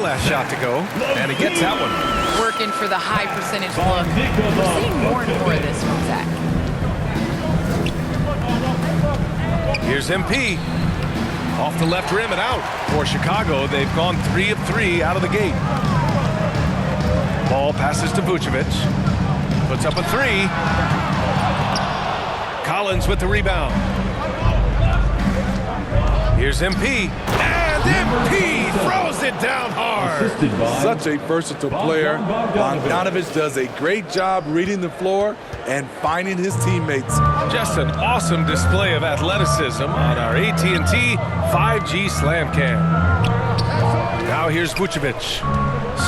Last shot to go, and he gets that one. Working for the high percentage look. We're seeing more and more of this from Zach. Here's MP. Off the left rim and out. For Chicago, they've gone 3 of 3 out of the gate. Ball passes to Vucevic. Puts up a 3. Collins with the rebound. Here's MP. And MP throws it down hard. Such a versatile player. Bogdanovic does a great job reading the floor and finding his teammates. Just an awesome display of athleticism on our AT&T 5G Slam Cam. Now here's Vucevic.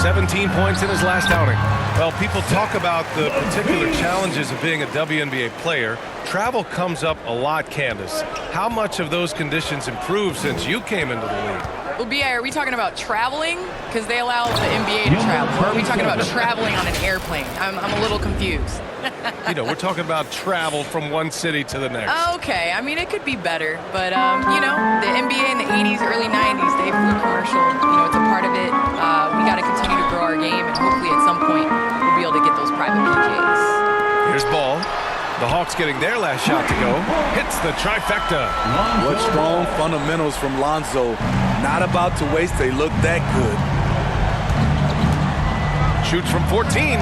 17 points in his last outing. Well, people talk about the particular challenges of being a WNBA player. Travel comes up a lot, Candace. How much of those conditions improved since you came into the league? Well, B.I., are we talking about traveling? Because they allow the NBA to travel. Or are we talking about traveling on an airplane? I'm a little confused. You know, we're talking about travel from one city to the next. Okay, I mean, it could be better. But, you know, the NBA in the 80s, early 90s, they flew commercial. You know, it's a part of it. We got to continue to grow our game, and hopefully at some point we'll be able to get those private PJs. Here's Ball. The Hawks getting their last shot to go. Hits the trifecta. What strong fundamentals from Lonzo. Not about to waste. They look that good. Shoots from 14.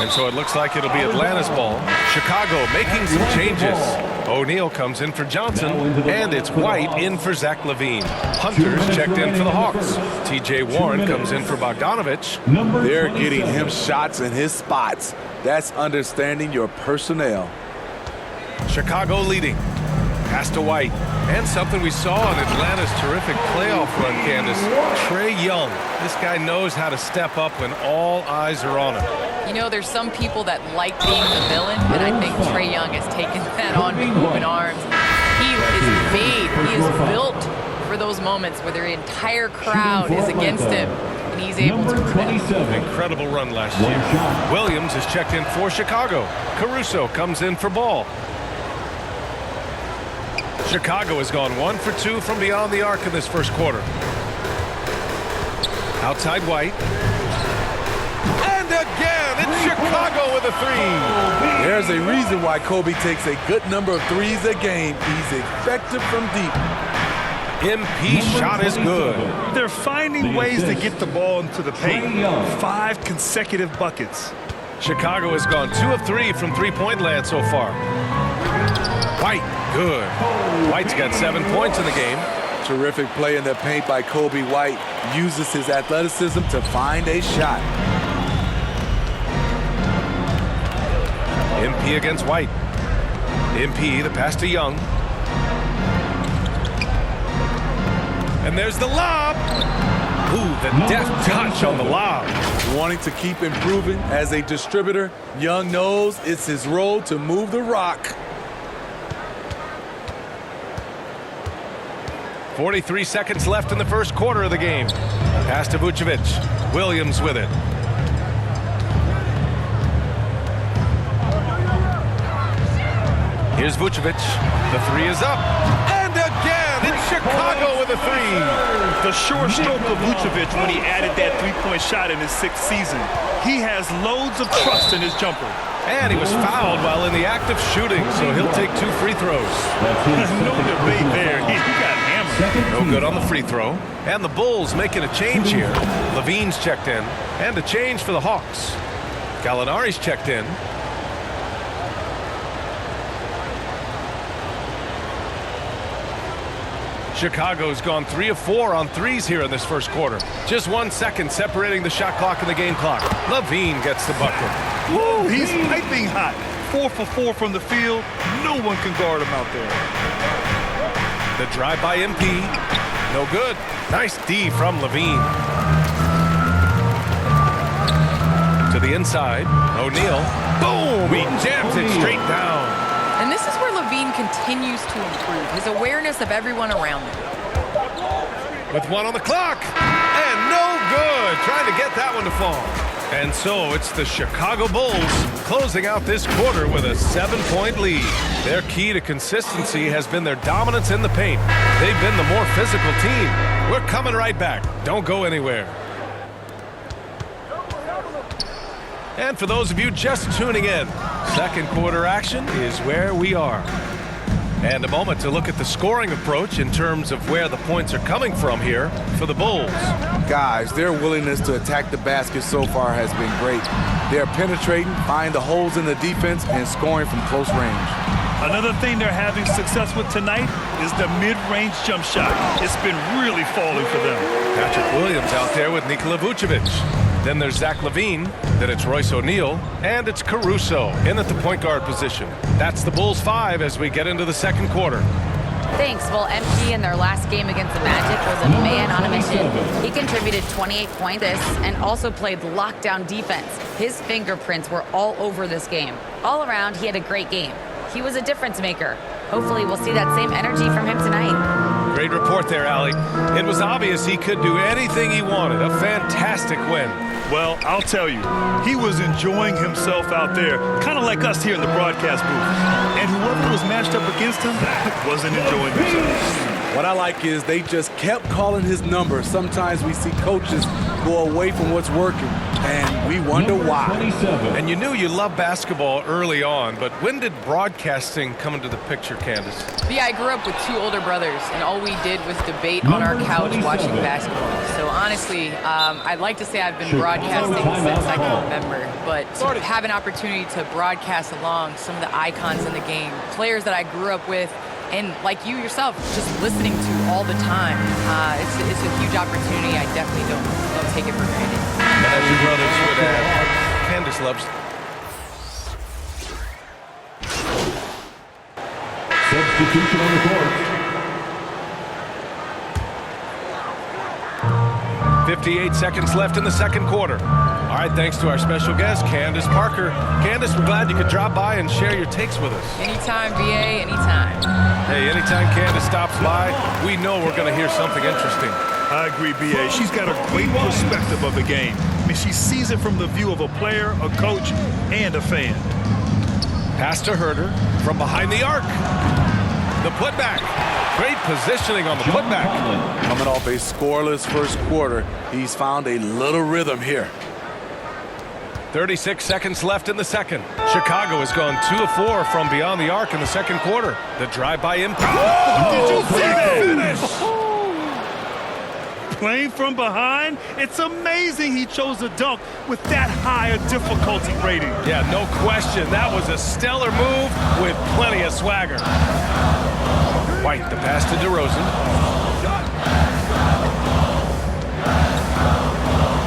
And so it looks like it'll be Atlanta's ball. Chicago making some changes. O'Neal comes in for Johnson, and it's White in for Zach LaVine. Hunter's checked in for the Hawks. T.J. Warren comes in for Bogdanovic. They're getting him shots in his spots. That's understanding your personnel. Chicago leading. Pass to White. And something we saw in Atlanta's terrific playoff run, Candace. Trae Young. This guy knows how to step up when all eyes are on him. You know, there's some people that like being the villain, and I think Trae Young has taken that on with open arms. He is made, he is built for those moments where the entire crowd is against him, and he's able to prevent it. Incredible run last year. Williams is checked in for Chicago. Caruso comes in for Ball. Chicago has gone 1 for 2 from beyond the arc in this first quarter. Outside White. And again, it's Chicago with a 3. There's a reason why Kobe takes a good number of threes a game. He's effective from deep. MP shot is good. They're finding ways to get the ball into the paint. 5 consecutive buckets. Chicago has gone 2 of 3 from three-point land so far. White, good. White's got 7 points in the game. Terrific play in the paint by Kobe White. Uses his athleticism to find a shot. MP against White. MP, the pass to Young. And there's the lob. Ooh, the deft touch on the lob. Wanting to keep improving as a distributor, Young knows it's his role to move the rock. 43 seconds left in the first quarter of the game. Pass to Vucevic. Williams with it. Here's Vucevic. The 3 is up. And again, it's Chicago with a 3. The short stroke of Vucevic when he added that three-point shot in his 6th season. He has loads of trust in his jumper. And he was fouled while in the act of shooting, so he'll take 2 free throws. No debate there. He got hammered. No good on the free throw. And the Bulls making a change here. Levine's checked in. And a change for the Hawks. Gallinari's checked in. Chicago's gone 3 of 4 on threes here in this first quarter. Just 1 second separating the shot clock and the game clock. Levine gets the bucket. Woo, he's piping hot. 4 for 4 from the field. No one can guard him out there. The drive by MP. No good. Nice D from Levine. To the inside. O'Neal. Boom! He jams it straight down. And this is where Levine continues to improve his awareness of everyone around him. With 1 on the clock. And And no good. Trying to get that one to fall. And so it's the Chicago Bulls closing out this quarter with a 7-point lead. Their key to consistency has been their dominance in the paint. They've been the more physical team. We're coming right back. Don't go anywhere. And for those of you just tuning in, second quarter action is where we are. And a moment to look at the scoring approach in terms of where the points are coming from here for the Bulls. Guys, their willingness to attack the basket so far has been great. They're penetrating, finding the holes in the defense, and scoring from close range. Another thing they're having success with tonight is the mid-range jump shot. It's been really falling for them. Patrick Williams out there with Nikola Vucevic. Then there's Zach LaVine, then it's Royce O'Neal, and it's Caruso in at the point guard position. That's the Bulls 5 as we get into the second quarter. Thanks. Well, MP in their last game against the Magic was a man on a mission. He contributed 28 points and also played lockdown defense. His fingerprints were all over this game. All around, he had a great game. He was a difference maker. Hopefully, we'll see that same energy from him tonight. Great report there, Allie. It was obvious he could do anything he wanted. A fantastic win. Well, I'll tell you, he was enjoying himself out there, kind of like us here in the broadcast booth. And whoever was matched up against him wasn't enjoying themselves. What I like is they just kept calling his number. Sometimes we see coaches go away from what's working, and we wonder why. And you knew you loved basketball early on, but when did broadcasting come into the picture, Candace? Yeah, I grew up with two older brothers, and all we did was debate on our couch watching basketball. So honestly, I'd like to say I've been broadcasting since I can remember, but to have an opportunity to broadcast along some of the icons in the game, players that I grew up with, and like you yourself, just listening to all the time, it's a huge opportunity. I definitely don't take it for granted. And as your brothers would add, Candace loves. Substitution on the court. 58 seconds left in the second quarter. All right, thanks to our special guest, Candace Parker. Candace, we're glad you could drop by and share your takes with us. Anytime, BA, anytime. Hey, anytime Candace stops by, we know we're going to hear something interesting. I agree, BA. She's got a great perspective of the game. I mean, she sees it from the view of a player, a coach, and a fan. Pass to Herter from behind the arc. The putback. Great positioning on the putback. Coming off a scoreless first quarter, he's found a little rhythm here. 36 seconds left in the second. Chicago has gone 2 of 4 from beyond the arc in the second quarter. The drive-by impact. Did you see that Finish! Playing from behind, it's amazing he chose a dunk with that high a difficulty rating. Yeah, no question. That was a stellar move with plenty of swagger. White, the pass to DeRozan.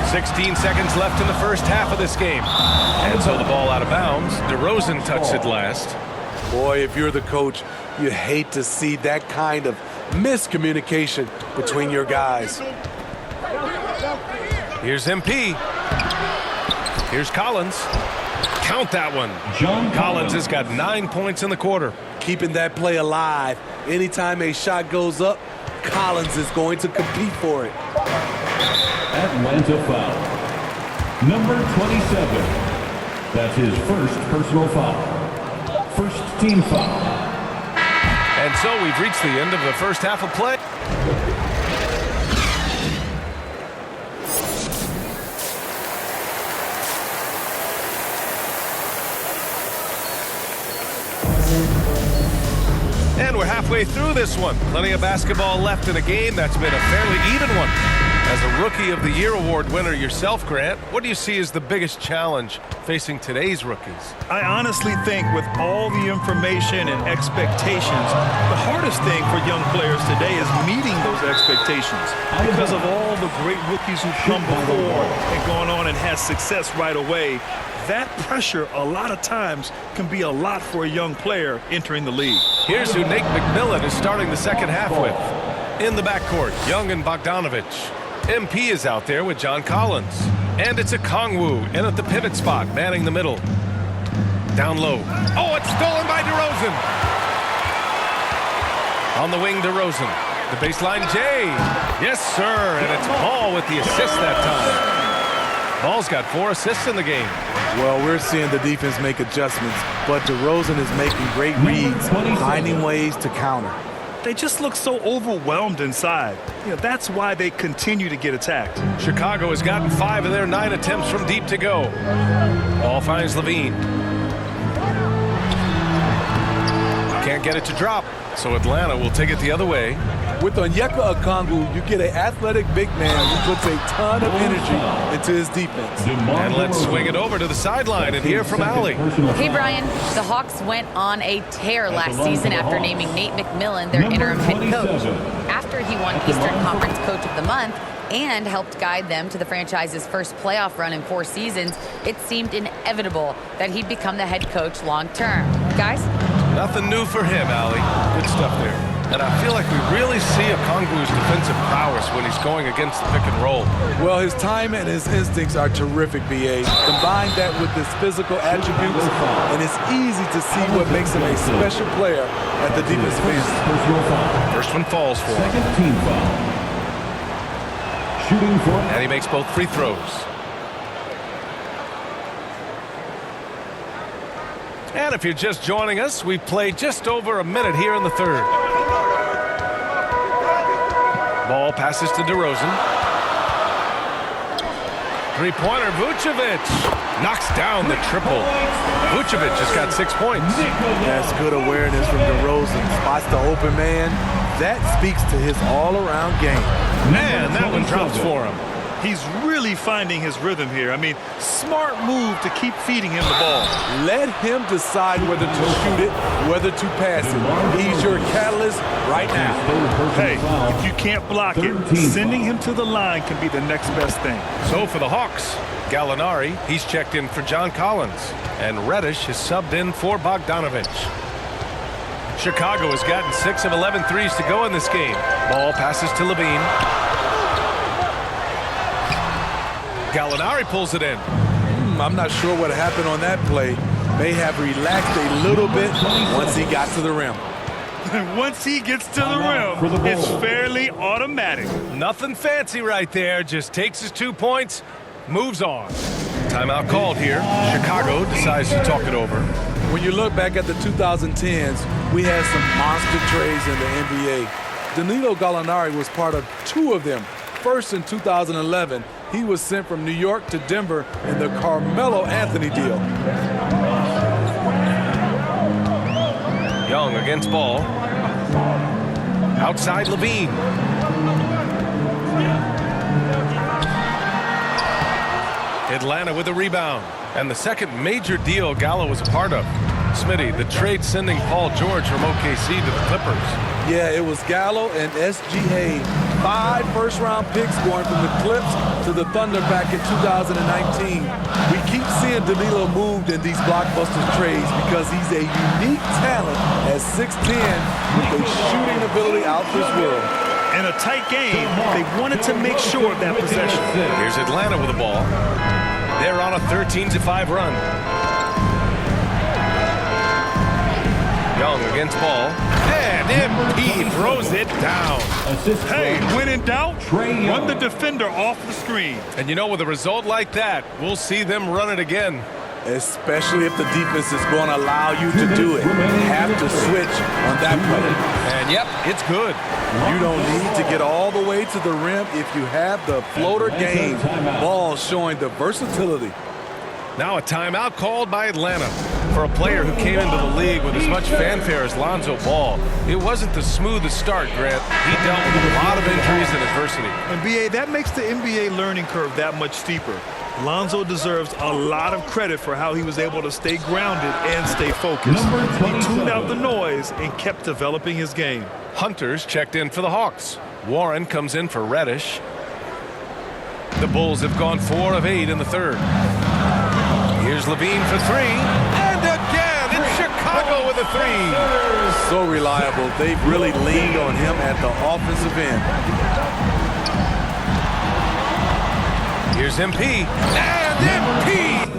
16 seconds left in the first half of this game. And so the ball out of bounds. DeRozan touched it last. Boy, if you're the coach, you hate to see that kind of miscommunication between your guys. Here's MP. Here's Collins. Count that one. Collins has got 9 points in the quarter. Keeping that play alive. Anytime a shot goes up, Collins is going to compete for it. Atlanta foul. Number 27. That's his first personal foul. First team foul. And so we've reached the end of the first half of play. And we're halfway through this one. Plenty of basketball left in a game that's been a fairly even one. As a Rookie of the Year award winner yourself, Grant, what do you see as the biggest challenge facing today's rookies? I honestly think with all the information and expectations, the hardest thing for young players today is meeting those expectations because of all the great rookies who've come before and gone on and had success right away. That pressure, a lot of times, can be a lot for a young player entering the league. Here's who Nate McMillan is starting the second half with. In the backcourt, Young and Bogdanovich. MP is out there with John Collins. And it's a Kongwu in at the pivot spot, manning the middle. Down low. Oh, it's stolen by DeRozan. On the wing, DeRozan. The baseline, Jay. Yes, sir. And it's Ball with the assist that time. Ball's got 4 assists in the game. Well, we're seeing the defense make adjustments, but DeRozan is making great reads, finding ways to counter. They just look so overwhelmed inside. That's why they continue to get attacked. Chicago has gotten 5 of their 9 attempts from deep to go. Ball finds Levine. Can't get it to drop, so Atlanta will take it the other way. With Onyeka Okongwu, you get an athletic big man who puts a ton of energy into his defense. And let's swing it over to the sideline and hear from Allie. Hey, Brian. The Hawks went on a tear last season after naming Nate McMillan their interim head coach. After he won Eastern Conference Coach of the Month and helped guide them to the franchise's first playoff run in 4 seasons, it seemed inevitable that he'd become the head coach long term. Guys? Nothing new for him, Allie. Good stuff there. And I feel like we really see Okongwu's defensive prowess when he's going against the pick and roll. Well, his time and his instincts are terrific, B.A. Combine that with his physical attributes, and it's easy to see what makes him a special player at the defensive end. First one falls for him. Second team foul. Shooting for. And he makes both free throws. And if you're just joining us, we've played just over a minute here in the third. Ball passes to DeRozan. Three-pointer, Vucevic knocks down the triple. Vucevic just got 6 points. That's good awareness from DeRozan. Spots the open man. That speaks to his all-around game. Man, that one drops for him. He's really finding his rhythm here. I mean, smart move to keep feeding him the ball. Let him decide whether to shoot it, whether to pass it. He's your catalyst right now. Hey, if you can't block it, sending him to the line can be the next best thing. So for the Hawks, Gallinari, he's checked in for John Collins. And Reddish is subbed in for Bogdanovich. Chicago has gotten 6 of 11 threes to go in this game. Ball passes to Levine. Gallinari pulls it in. I'm not sure what happened on that play. May have relaxed a little bit once he got to the rim. Once he gets to the rim, it's fairly automatic. Nothing fancy right there. Just takes his 2 points, moves on. Timeout called here. Chicago decides to talk it over. When you look back at the 2010s, we had some monster trades in the NBA. Danilo Gallinari was part of 2 of them. First in 2011, he was sent from New York to Denver in the Carmelo Anthony deal. Young against Ball. Outside Levine. Atlanta with a rebound. And the second major deal Gallo was a part of. Smitty, the trade sending Paul George from OKC to the Clippers. Yeah, it was Gallo and SGA. 5 first-round picks going from the Clips to the Thunder back in 2019. We keep seeing Danilo moved in these blockbuster trades because he's a unique talent at 6'10", with a shooting ability out this world. In a tight game, they wanted to make sure of that possession. Here's Atlanta with the ball. They're on a 13-5 run. Young against Ball. And MP throws it down. Hey, when in doubt, run the defender off the screen. And you know, with a result like that, we'll see them run it again. Especially if the defense is going to allow you to do it. Have to switch on that play. And yep, it's good. You don't need to get all the way to the rim if you have the floater game. Ball showing the versatility. Now a timeout called by Atlanta. For a player who came into the league with as much fanfare as Lonzo Ball, it wasn't the smoothest start, Grant. He dealt with a lot of injuries and adversity. And B.A., that makes the NBA learning curve that much steeper. Lonzo deserves a lot of credit for how he was able to stay grounded and stay focused. He tuned out the noise and kept developing his game. Hunters checked in for the Hawks. Warren comes in for Reddish. The Bulls have gone 4 of 8 in the third. Here's Levine for 3. And again, it's Chicago with a 3. So reliable. They've really leaned on him at the offensive end. Here's MP. And MP